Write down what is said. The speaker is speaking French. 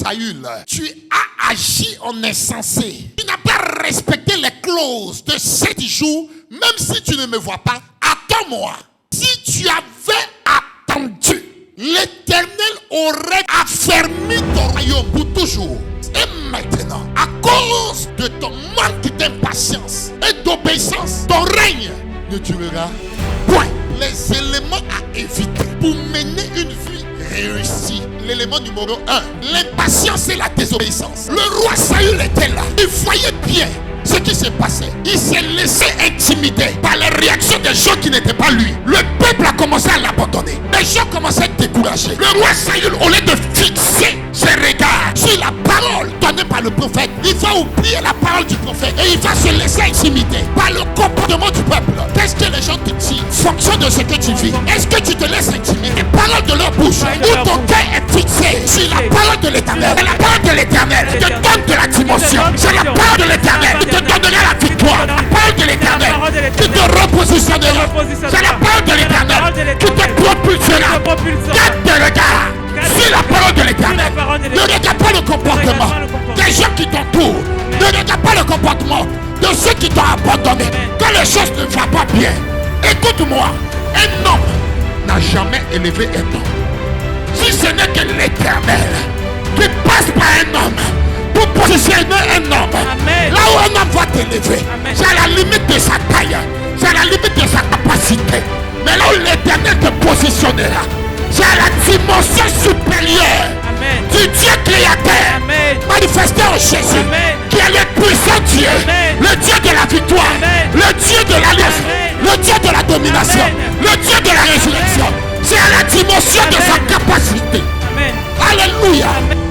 Saül, tu as agi en insensé. Tu n'as pas respecté les clauses de 7 jours, même si tu ne me vois pas. Attends-moi. Si tu avais attendu, l'Éternel aurait affermi ton royaume pour toujours. Et maintenant, à cause de ton manque d'impatience et d'obéissance, ton règne ne durera point. Les éléments à éviter pour mener une vie réussie. L'élément numéro 1, l'impatience et la désobéissance. Le roi Saül était là. Il voyait bien ce qui s'est passé. Il s'est laissé intimider par les réactions des gens qui n'étaient pas lui. Le peuple a commencé à l'abandonner. Les gens commençaient à être découragés. Le roi Saül, au lieu de fixer ses regards sur la parole donnée par le prophète, il va oublier la parole du prophète et il va se laisser intimider par le comportement du peuple. Qu'est-ce que les gens te disent? Fonction de ce que tu vis. Est-ce que tu te laisses intimider? Les paroles de leur bouche ou ton cœur est fixé sur la parole de l'Éternel? C'est la parole de l'Éternel qui te donne de la dimension. C'est la parole de l'Éternel qui te donnera la victoire. La parole de l'Éternel qui te repositionnera. C'est la parole de l'Éternel qui te propulsera. Garde tes regards sur la parole de l'Éternel. Ne regarde pas le comportement des gens qui t'entourent. Ne regarde pas le comportement de ceux qui t'ont abandonné. Quand les choses ne vont pas bien, écoute-moi. Un homme n'a jamais élevé un homme. Si ce n'est que l'Éternel qui passe par un homme pour positionner un homme. Amen. Là où un homme va t'élever, c'est à la limite de sa taille, c'est à la limite de sa capacité. Mais là où l'Éternel te positionnera, c'est à la dimension supérieure. Amen. Du Dieu créateur. Amen. Manifesté en Jésus. Amen. Qui est le puissant Dieu. Amen. Le Dieu de la victoire. Amen. Le Dieu de l'alliance. Le Dieu de la domination. Amen. Le Dieu de la résurrection. C'est à la dimension de sa capacité. Amen. Alléluia. Amen.